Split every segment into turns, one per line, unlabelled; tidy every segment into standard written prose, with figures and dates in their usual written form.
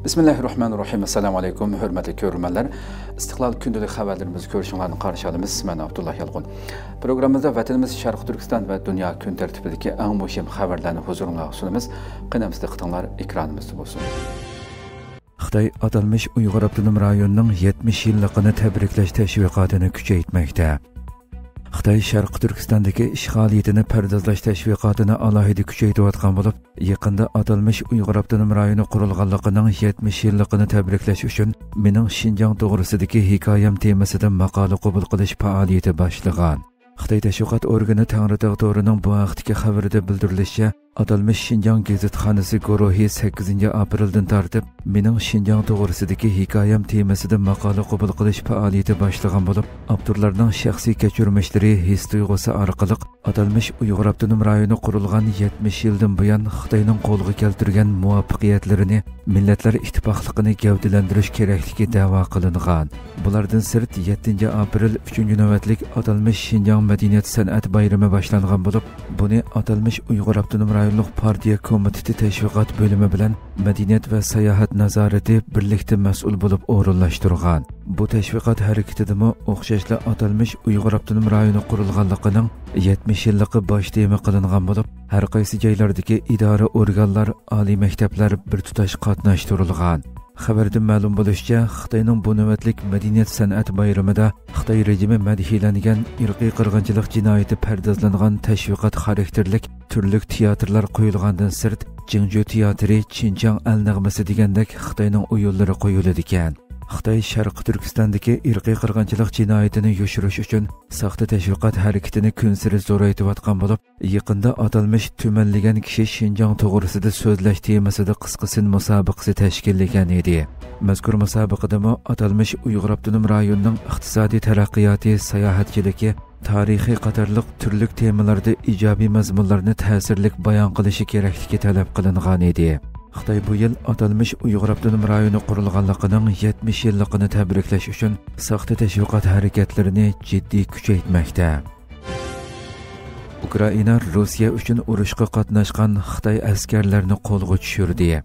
Bismillahirrahmanirrahim. Assalamu alaykum. Hürmetli görürmenler. İstiklal Kündülük haberlerimizi görüşünlerini karşı alımız. Ben Abdullah Yalğun. Programımızda vatanımız Şarkı Türkistan ve Dünya Gün tertibindeki en muhim haberlerini huzuruna sunumuz. Qınamızda qıtanlar ekranımızda olsun.
Xitay atalmış Uyghur Abdunum rayonunun 70 yıllıqını təbriklaş təşviqatını küçeytməkdə. Xitay Şarkı Türkistan'daki işgaliyetini perdazlaş təşviqatını alahidi küçeytivatqan bolup, yaqında atalmış Uyghur Abdunum rayonu qurulğanlığının 70 yıllıqını təbriklaş üçün mening Şinjan toğrısıdaki hikayem temasida maqala qabul qilish faoliyati başlagan. Xitay təşviqat organı Tanrıtağ Doğru'nun bu vaqtdagi xabarida bildirilishicha, atalmış Şinjan gazetxonasi guruhi 8 apreldan tartib mening Şinjan to'g'risidagi hikoyam temasida maqola qabul qilish faoliyati boshlagan bo'lib, avtorlarning shaxsiy kechirmishlari, his tuyg'usi orqali atalmış Uyghur Abdunum rayoni qurilgan 70 yildan buyon Xitoyning qo'lga keltirgan muvaffaqiyatlarini, millatlar ittifoqligini gavdalantirish kerakligi da'vo qilingan. Bulardan sirt 7 aprel 3 navbatlik atalmış Şinjan madaniyat san'at bayrami boshlangan bo'lib, buni atalmış Uyghur Abdunum rayonluq partiya komiteti təşviqat bölümü bilan madaniyat va sayohat nazorati birlikda mas'ul bo'lib o'rinlashtirgan. Bu təşviqat harakatidimi o'xshashla atalmış Uyghur Abdunum rayoni qurilganligining 70 yilligi bosh tema qilingan bo'lib, har qaysi joylardagi idora organlar, oliy maktablar bir tutash qatnashtirilgan. Xabarda ma'lum bo'lishicha, Xitoyning bu navbatlik madaniyat san'at bayramida Xitoy rejimi madhiylangan irqiy qirg'inchilik jinoyati pardozlangan tashviqot xarakterlik turli teatrlar qo'yilgandan sirt Jingju teatri, Xinjiang al-nag'masi degandek Xitoyning o'yinlari qo'yiladi ekan. Xitoy Sharqi Turkistondagi irqiy qirg'inchilik jinoyatini yoshirish uchun saxta tashviqot harakatini kun sari zo'raytirayotgan bo'lib, yaqinda atalmış tumanlagan kishi Xinjiang to'g'risida so'zlash temasida qisqasin musobaqasi tashkillagan edi. Mazkur musobaqada atalmış Uyghur Abdunum rayonining iqtisodiy taraqqiyoti, sayohatchiligi, tarixiy qatorliq turli temalarda ijobiy mazmunlarni ta'sirli bayon qilishi kerakligi talab qilingan edi. Xitoy bu yil atalmış Uyghur Abdunum rayoni qurilganligining 70 yilligini tabriklash uchun saxta tashviqot harakatlarini jiddiy kuchaytirmoqda. Ukraina Rossiya uchun urushga qatnashgan Xitoy askarlarini qo'lga tushirdi.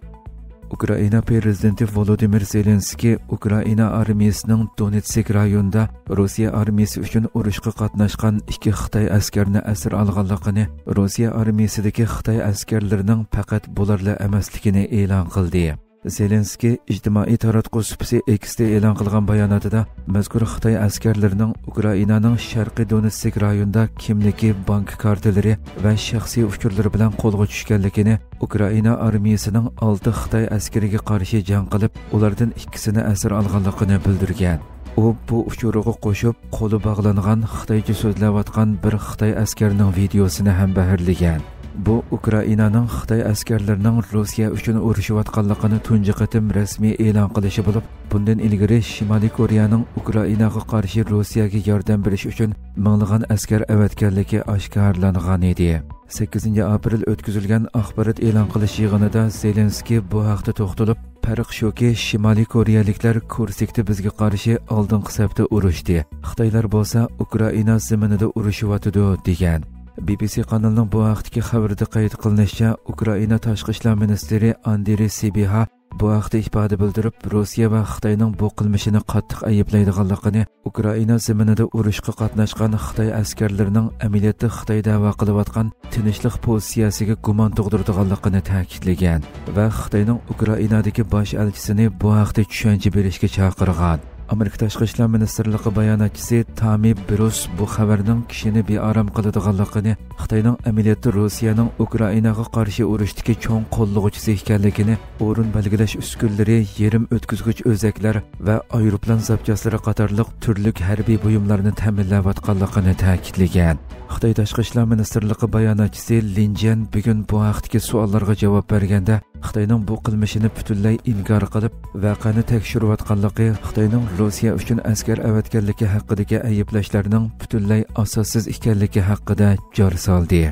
Ukraina prezidenti Volodymyr Zelenskiy Ukraina armiyasining Donetsk rayonida Rossiya armiyasi uchun urushga qatnashgan 2 Xitoy askarini asir olganligini, Rossiya armiyasidagi Xitoy askarlarining faqat bularla emasligini e'lon qildi. Zelenskiy ijtimoiy taratquv supsi X'da e'lon qilgan bayonotida mazkur Xitoy askarlarining Ukrainaning sharqiy Donetsk rayonida kimligi, bank kartalari va shaxsiy uchurlari bilan qo'lga tushganligini, Ukraina armiyasining 6 Xitoy askariga qarshi jang qilib, ulardan 2sini asir olganligini bildirgan. U bu uchurga qo'shib qo'li bog'langan Xitoycha so'zlayotgan bir Xitoy askarining videosini ham baharlagan. Bu Ukrainaning Xitoy askarlarining Rossiya uchun urushayotganligini tunji qatim rasmiy e'lon qilishi bo'lib, bundan ilgari Shimoliy Koreyaning Ukrainaga qarshi Rossiyaga yordam berish uchun minglagan askar avatganligi oshkorlangan edi. 8 aprel o'tkazilgan axborot e'lon qilish yig'inida Zelenskiy bu haqda to'xtalib, farq shuki, Shimoliy Koreyaliklar Kurskda bizga qarshi oldingi safda urushdi. Xitoylar bo'lsa Ukraina zaminida urushyotdi degan. BBC kanalının bu vaqtdagi xabarida qayd qilinishicha, Ukraina tashqi ishlar ministri Andriy Sybiha bu vaqtda ifoda bildirib, Rossiya va Xitoyning bu qilmishini qattiq ayblaydiganligini, Ukraina zaminida urushga qatnashgan Xitoy askarlarining amaliyotda Xitoy da'vo qilayotgan tinchlik pozitsiyasiga gumon tug'diradiganligini ta'kidlagan va Xitoyning Ukrainadagi bosh elchisini bu haqda tushuncha berishga chaqirgan. Amerika Tashqi ishlar ministrligi bayonotchisi Tammy Bruce bu xabarning kishini bearam qiladiganligini, Xitoyning amaliyotda Rossiyaning Ukrainaga qarshi urushdagi cho'ng qo'llovchisi ekanligini, o'rin belgilash uskunlari, yerim o'tkazgich o'zaklar va aeroplan zapchaslari qatorliq turli harbiy buyumlarni ta'minlayotganligini ta'kidlagan. Xitoy Tashqi ishlar ministrligi bayonotchisi Lin Jian bugun bu haqdagi savollarga javob berganda, Xitoyning bu qilmishini butunlay inkor qilib, voqeani tekshirayotganligi, Xitoyning Rossiya uchun askar avatganligi haqidagi ayblashlarning butunlay asossiz ekanligi haqida jar soldi.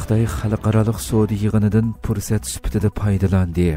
Xitoy xalqaro savdo yig'inidan fursat sifatida foydalandi.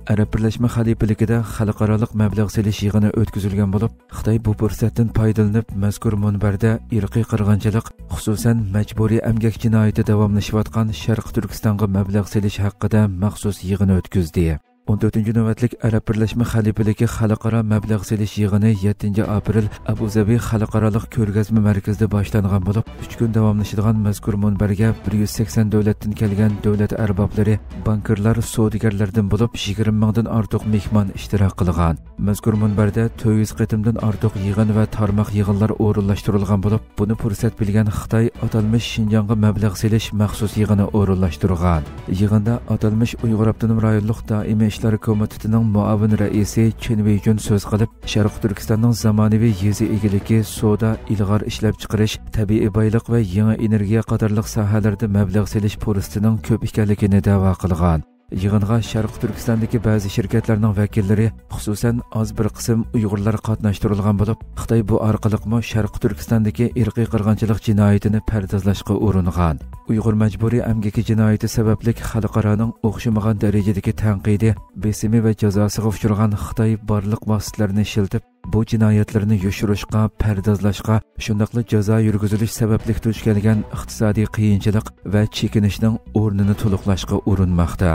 Arab Birleşme Xalifeligida xalqarалық mablag' selish yig'ini o'tkazilgan bo'lib, Xitoy bu fursatdan foydalanib mazkur munbarda irqiy qirg'inchilik, xususan majburiy emgak jinoyati davomlashayotgan Sharq Turkistonga mablag' selish haqida maxsus yig'in o'tkazdi. 14 navbatlik Arab Birleşme Xalifeligi xalqaro mablag' selish yig'ini 7 aprel Abu Zabi xalqarалық ko'rgazma markazida boshlangan bo'lib, 3 kun davomlashadigan mazkur munbarga 180 davlatdan kelgan davlat arboblari, bankirlar, savdogarlardan bo'lib 20 mingdan ortiq mehmon ishtirok qilgan. Mazkur munbarda 400 qitimdan ortiq yig'in va tarmoq yig'inlar o'rinlashtirilgan bo'lib, buni fursat bilgan Xitoy atalmish Xinjiangga mablag' selish maxsus yig'ini o'rinlashtirgan. Yig'inda atalmish Uyg'ur avtonom rayonlik doimiy ishlar komitetining muavin raisi Chen Weijun so'z qilib, Sharq Turkistonning zamonaviy yezi egiligi, savdo, ilg'or ishlab chiqarish, tabiiy boylik va yangi energiya qatorliq sohalarda mablag' selish fursatining ko'p ekanligini da'vo qilgan. Yig'inga Sharq Turkistondagi ba'zi shirkatlarning vakillari, xususan oz bir qism Uyg'urlar qatnashtirilgan bo'lib, Xitoy bu orqaliqmi Sharq Turkistondagi irqiy qirg'inchilik jinoyatini pardozlashga uringan. Uyg'ur majburiy emgaki jinoyati sababli xalqaroning o'xshamagan darajadagi tanqidi, besimi va jazosiga uchragan Xitoy barliq vositalarini ishlatib, bu jinoyatlarni yoshirishga, pardozlashga, shundaqla jazo yurgizilish sababli duch kelgan iqtisodiy qiyinchilik va chekinishning o'rnini to'liqlashga urinmoqda.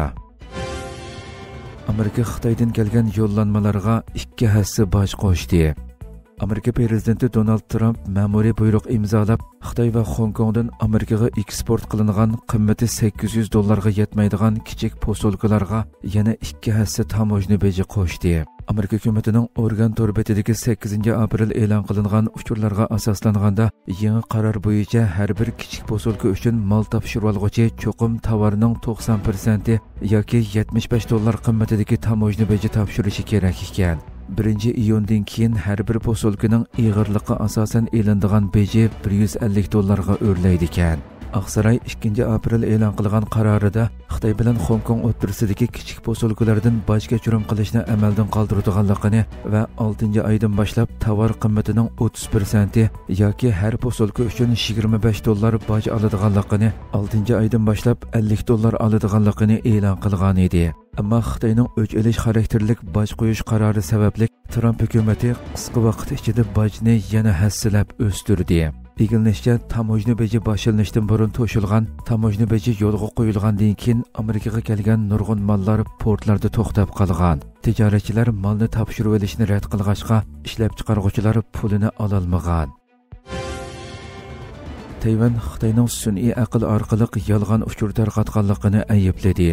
Amerika Xitoydan kelgan yo'llanmalarga 2 hassa boj qo'shdi. Amerika prezidenti Donald Trump ma'muriy buyruq imzolab, Xitoy va Hong Kongdan Amerikaga eksport qilingan qimmati $800 ga yetmaydigan kichik posolkalarga yana 2 hassa tamojni beji qo'shdi. Amerika hukumatining Oregon torbetidagi 8 aprel e'lon qilingan uchurlarga asoslanganda, yangi qaror bo'yicha har bir kichik posolka uchun mol topshirib olg'uchi cho'qim tovarning 90% yoki $75 qimmatidagi tamojni beji topshirishi kerak ekan. 1-iyundan keyin har bir posolkaning ig'irligiga asosan e'linadigan beji $150 ga o'rlaydi ekan. Aqsaray 2 aprel e'lon qilgan qarorida Xitoy bilan Hong Kong o'rtasidagi kichik posolkalardan boj kechirim qilishni amaldan qoldiradiganligini va 6-oydan boshlab tovar qimmatining 30% yoki har posolka uchun $25 boj oladiganligini, 6-oydan boshlab $50 oladiganligini e'lon qilgan edi. Ammo Xitoyning o'ch elish xarakterlik boj qo'yish qarori sababli Trump hukumati qisqa vaqt ichida bojni yana hassilab o'stirdi. Egilnishcha tamojni beji boshlanishdan burun to'shilgan, tamojni beji yo'lga qo'yilgandan keyin Amerikaga kelgan nurg'un mollar portlarda to'xtab qolgan. Tijoratchilar molni topshirib olishni rad qilg'achqa, ishlab chiqaruvchilar pulini ola olmagan. Tayvan Xitoyning sun'iy aql orqali yolg'on uchur tarqatganligini aybladi.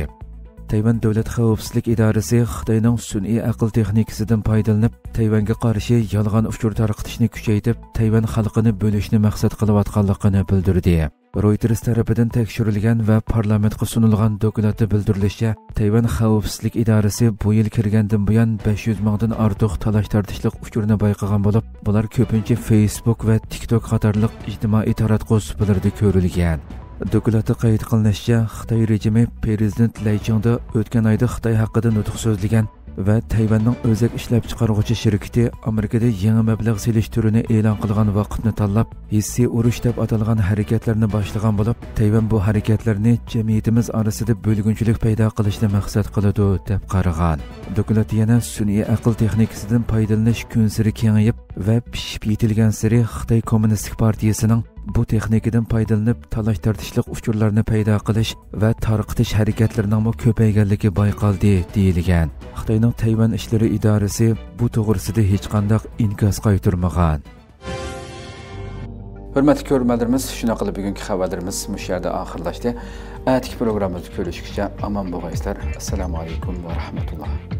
Tayvan Davlat xavfsizlik idorasi Xitoyning sun'iy aql texnikasidan foydalanib, Tayvanga qarshi yolg'on uchur tarqatishni kuchaytirib, Tayvan xalqini bo'lishni maqsad qilayotganligini bildirdi. Reuters tarafidan tekshirilgan va parlamentga sunilgan dokladda bildirilishicha, Tayvan xavfsizlik idorasi bu yil kirgandan buyon 500 mingdan ortiq talash tortishlik uchurni bayqagan bo'lib, bular ko'pincha Facebook va TikTok qatorliq ijtimoiy taratquv suplarida ko'rilgan. Dokladda qayd qilinishicha, Xitoy rejimi prezident Lay Chingda o'tgan oyda Xitoy haqida nutq so'zlagan va Tayvanning o'zak ishlab chiqaruvchi shirkati Amerikada yangi mablag' selish turini e'lon qilgan vaqtni tanlab, hissiy urush deb atalgan harakatlarni boshlagan bo'lib, Tayvan bu harakatlarni jamiyatimiz orasida bo'lgunchilik paydo qilishni maqsad qiladi deb qaragan. Doklad yana sun'iy aql texnikasidan foydalanish kun sari kengayib va pishib yetilgan sari Xitoy Kommunistik partiyasining bu texnikadan foydalanib talash tortishlik uchurlarni paydo qilish va tarqitish harakatlarining ko'payganligi bayqaldi deyilgan. Xitoyning Tayvan ishlari idorasi bu to'g'risida hech qanday inkos qaytarmagan.
Hurmatli ko'ruvchilarimiz, shuna qilib bugungi xabarlarimiz mush yerda oxirlashdi. Atigi programmamizni ko'rishguncha omon bo'linglar. Assalomu alaykum va rahmatulloh.